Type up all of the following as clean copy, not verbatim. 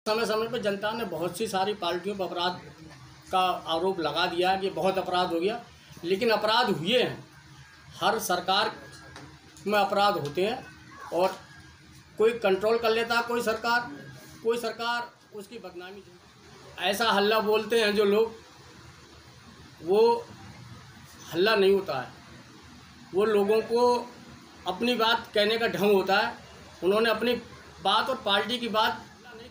समय समय पर जनता ने बहुत सी सारी पार्टियों पर अपराध का आरोप लगा दिया कि बहुत अपराध हो गया, लेकिन अपराध हुए हैं। हर सरकार में अपराध होते हैं और कोई कंट्रोल कर लेता है, कोई सरकार उसकी बदनामी। ऐसा हल्ला बोलते हैं जो लोग, वो हल्ला नहीं होता है, वो लोगों को अपनी बात कहने का ढंग होता है। उन्होंने अपनी बात और पार्टी की बात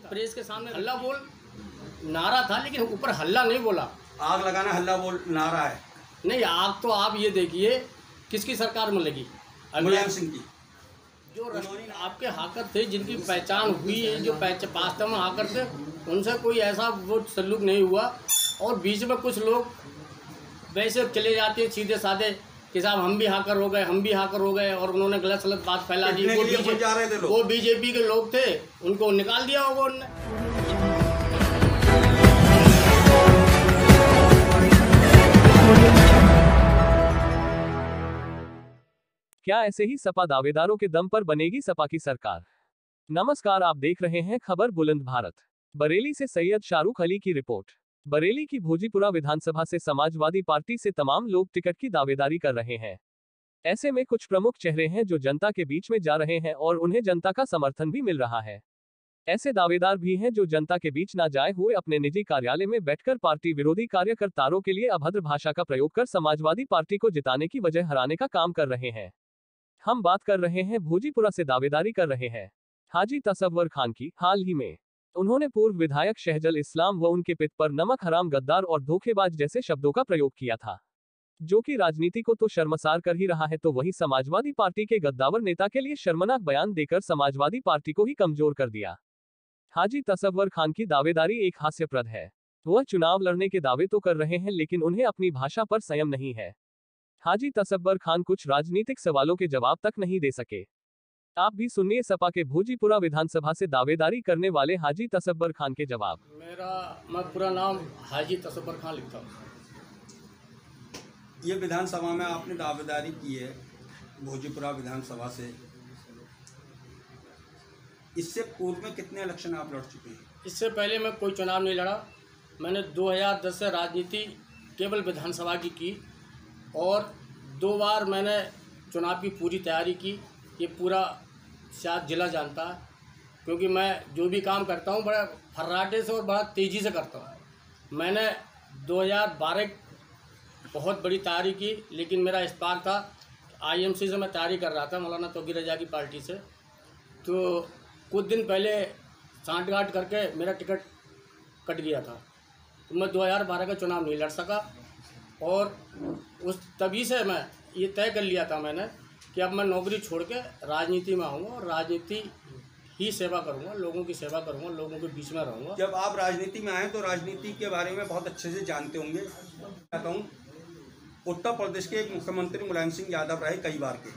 प्रेस के सामने हल्ला बोल नारा था, लेकिन ऊपर हल्ला नहीं बोला। आग लगाना हल्ला बोल नारा है नहीं, आग तो आप ये देखिए किसकी सरकार में लगी, मुलायम सिंह की। जो आपके हाकर थे, जिनकी पहचान हुई है, जो वास्तव में हाकर थे, उनसे कोई ऐसा वो सलूक नहीं हुआ। और बीच में कुछ लोग वैसे चले जाते हैं सीधे साधे कि साहब हम भी हाकर हो गए, और उन्होंने गलत सलत बात फैला दी। वो बीजेपी के लोग थे, उनको निकाल दिया होगा उन्होंने। क्या ऐसे ही सपा दावेदारों के दम पर बनेगी सपा की सरकार? नमस्कार, आप देख रहे हैं खबर बुलंद भारत। बरेली से सैयद शाहरुख अली की रिपोर्ट। बरेली की भोजीपुरा विधानसभा से समाजवादी पार्टी से तमाम लोग टिकट की दावेदारी कर रहे हैं। ऐसे में कुछ प्रमुख चेहरे हैं जो जनता के बीच में जा रहे हैं और उन्हें जनता का समर्थन भी मिल रहा है। ऐसे दावेदार भी हैं जो जनता के बीच ना जाए हुए अपने निजी कार्यालय में बैठकर पार्टी विरोधी कार्यकर्ताओं के लिए अभद्र भाषा का प्रयोग कर समाजवादी पार्टी को जिताने की वजह हराने का काम कर रहे हैं। हम बात कर रहे हैं भोजीपुरा से दावेदारी कर रहे हैं हाजी तसव्वुर खान की। हाल ही में उन्होंने पूर्व विधायक शहजल इस्लाम व उनके पिता पर नमक हराम, गद्दार और धोखेबाज जैसे शब्दों का प्रयोग किया था, जो कि राजनीति को तो शर्मसार कर ही रहा है, तो वहीं समाजवादी पार्टी के गद्दावर नेता के लिए शर्मनाक बयान देकर समाजवादी पार्टी को ही कमजोर कर दिया। हाजी तसव्वुर खान की दावेदारी एक हास्यप्रद है। वह चुनाव लड़ने के दावे तो कर रहे हैं, लेकिन उन्हें अपनी भाषा पर संयम नहीं है। हाजी तसव्वुर खान कुछ राजनीतिक सवालों के जवाब तक नहीं दे सके। आप भी सुनिए सपा के भोजीपुरा विधानसभा से दावेदारी करने वाले हाजी तसव्वुर खान के जवाब। मैं पूरा नाम हाजी तसव्वुर खान लिखता हूँ। ये विधानसभा में आपने दावेदारी की है भोजीपुरा विधानसभा से, इससे पूर्व में कितने इलेक्शन आप लड़ चुके हैं? इससे पहले मैं कोई चुनाव नहीं लड़ा। मैंने 2010 से राजनीति केवल विधानसभा की और 2 बार मैंने चुनाव की पूरी तैयारी की। ये पूरा शायद जिला जानता है, क्योंकि मैं जो भी काम करता हूँ बड़ा फर्राटे से और बड़ा तेज़ी से करता हूँ। मैंने 2012 बहुत बड़ी तैयारी की, लेकिन मेरा इस्पाक था। IMC से मैं तैयारी कर रहा था, मौलाना तौकीर रजा की पार्टी से। तो कुछ दिन पहले सांठगांठ करके मेरा टिकट कट गया था, तो मैं 2012 का चुनाव नहीं लड़ सका। और तभी से मैं ये तय कर लिया था मैंने कि अब मैं नौकरी छोड़ के राजनीति में आऊँगा और राजनीति ही सेवा करूँगा, लोगों की सेवा करूँगा, लोगों के बीच में रहूँगा। जब आप राजनीति में आए तो राजनीति के बारे में बहुत अच्छे से जानते होंगे। कहता हूँ, उत्तर प्रदेश के एक मुख्यमंत्री मुलायम सिंह यादव रहे कई बार के,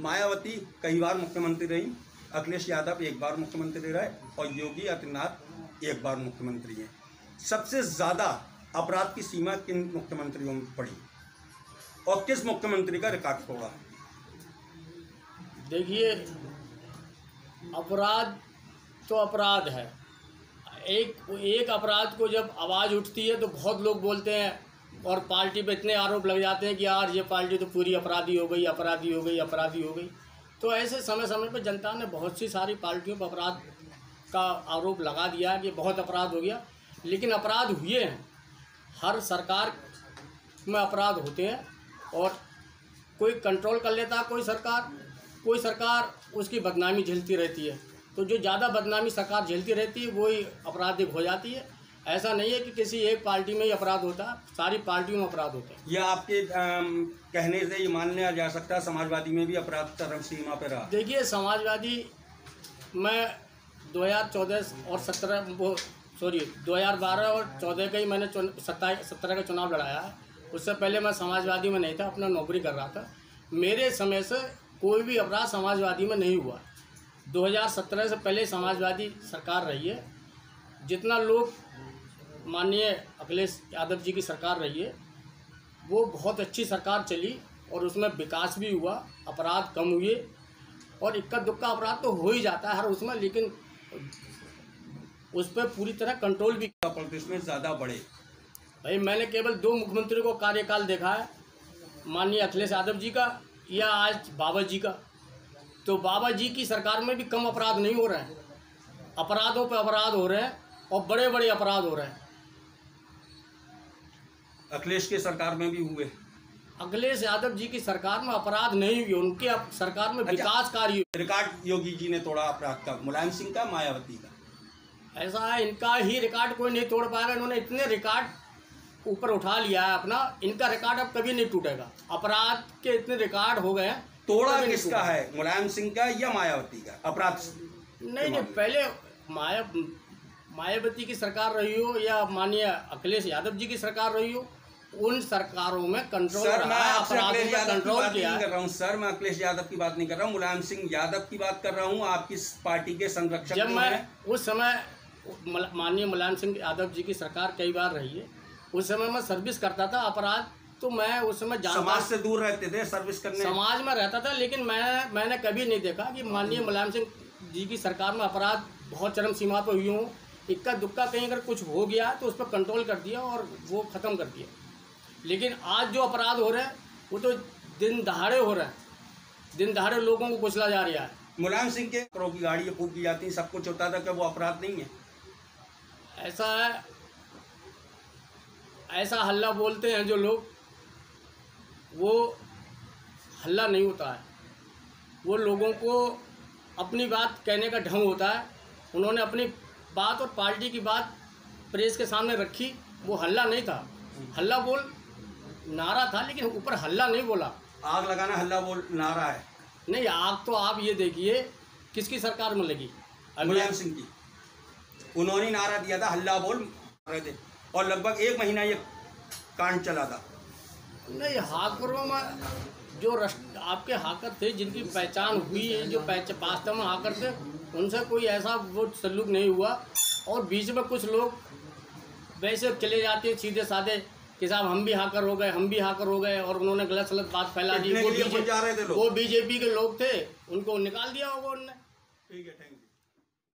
मायावती कई बार मुख्यमंत्री रही, अखिलेश यादव 1 बार मुख्यमंत्री रहे और योगी आदित्यनाथ 1 बार मुख्यमंत्री हैं। सबसे ज़्यादा अपराध की सीमा किन मुख्यमंत्रियों में पड़ी और किस मुख्यमंत्री का रिकॉर्ड तोड़ा? देखिए, अपराध तो अपराध है। एक अपराध को जब आवाज़ उठती है तो बहुत लोग बोलते हैं और पार्टी पे इतने आरोप लग जाते हैं कि यार ये पार्टी तो पूरी अपराधी हो गई। तो ऐसे समय समय पर जनता ने बहुत सी सारी पार्टियों पर अपराध का आरोप लगा दिया कि बहुत अपराध हो गया, लेकिन अपराध हुए हैं। हर सरकार में अपराध होते हैं और कोई कंट्रोल कर लेता है, कोई सरकार उसकी बदनामी झेलती रहती है। तो जो ज़्यादा बदनामी सरकार झेलती रहती है वही आपराधिक हो जाती है। ऐसा नहीं है कि किसी एक पार्टी में ही अपराध होता है, सारी पार्टियों में अपराध होते हैं। यह आपके कहने से ये मान लिया जा सकता है समाजवादी में भी अपराध चरम सीमा पर रहा? देखिए, समाजवादी मैं 2014 और 2012 और 14 का ही मैंने 17 का चुनाव लड़ाया है। उससे पहले मैं समाजवादी में नहीं था, अपना नौकरी कर रहा था। मेरे समय से कोई भी अपराध समाजवादी में नहीं हुआ। 2017 से पहले समाजवादी सरकार रही है। जितना लोग माननीय अखिलेश यादव जी की सरकार रही है, वो बहुत अच्छी सरकार चली और उसमें विकास भी हुआ, अपराध कम हुए। और इक्का दुक्का अपराध तो हो ही जाता है हर उसमें, लेकिन उस पर पूरी तरह कंट्रोल भी। उत्तर प्रदेश में ज़्यादा बढ़े। भाई मैंने केवल 2 मुख्यमंत्रियों को कार्यकाल देखा है, माननीय अखिलेश यादव जी का या आज बाबा जी का। तो बाबा जी की सरकार में भी कम अपराध नहीं हो रहे हैं, अपराधों पे अपराध हो रहे हैं और बड़े बड़े अपराध हो रहे हैं। अखिलेश की सरकार में भी हुए। अखिलेश यादव जी की सरकार में अपराध नहीं हुए, उनके सरकार में विकास कार्य। रिकॉर्ड योगी जी ने तोड़ा अपराध का, मुलायम सिंह का, मायावती का। ऐसा है, इनका ही रिकॉर्ड कोई नहीं तोड़ पाएगा। इन्होंने इतने रिकॉर्ड ऊपर उठा लिया है अपना, इनका रिकॉर्ड अब कभी नहीं टूटेगा। अपराध के इतने रिकॉर्ड हो गए। तोड़ा किसका है, मुलायम सिंह का या मायावती का अपराध? नहीं, पहले मायावती की सरकार रही हो या माननीय अखिलेश यादव जी की सरकार रही हो, उन सरकारों में कंट्रोल सर, मैं आपसे अखिलेश यादव की कंट्रोल बात किया नहीं कर रहा हूँ। सर, मैं अखिलेश यादव की बात नहीं कर रहा हूँ, मुलायम सिंह यादव की बात कर रहा हूँ, आपकी पार्टी के संरक्षक। जब मैं उस समय माननीय मुलायम सिंह यादव जी की सरकार कई बार रही है, उस समय मैं सर्विस करता था। अपराध तो मैं उस समय समाज से दूर रहते थे, सर्विस करने समाज में रहता था, लेकिन मैंने कभी नहीं देखा कि माननीय मुलायम सिंह जी की सरकार में अपराध बहुत चरम सीमा पर हुई हों। इक्का दुक्का कहीं अगर कुछ हो गया तो उस पर कंट्रोल कर दिया और वो ख़त्म कर दिया। लेकिन आज जो अपराध हो रहे हैं वो तो दिन दहाड़े हो रहे हैं, दिन दहाड़े लोगों को कुचला जा रहा है। मुलायम सिंह के करोड़ की गाड़ी फूक की जाती, सब कुछ होता था, क्या वो अपराध नहीं है? ऐसा है, ऐसा हल्ला बोलते हैं जो लोग, वो हल्ला नहीं होता है। वो लोगों को अपनी बात कहने का ढंग होता है। उन्होंने अपनी बात और पार्टी की बात प्रेस के सामने रखी, वो हल्ला नहीं था। हल्ला बोल नारा था, लेकिन ऊपर हल्ला नहीं बोला। आग लगाना हल्ला बोल नारा है? नहीं, आग तो आप ये देखिए किसकी सरकार में लगी, मुलायम सिंह की। उन्होंने नारा दिया था हल्ला बोल रहे थे, और लगभग 1 महीना ये कांड चला था। नहीं, हाकरों में जो आपके हाकर थे, जिनकी पहचान हुई है, जो वास्तव में हाकर थे, उनसे कोई ऐसा वो सलूक नहीं हुआ। और बीच में कुछ लोग वैसे चले जाते हैं सीधे साधे कि साहब हम भी हाकर हो गए, हम भी हाकर हो गए, और उन्होंने गलत सलत बात फैला दी। वो बीजेपी के लोग थे, उनको निकाल दिया होगा उन्होंने। ठीक है, थैंक यू।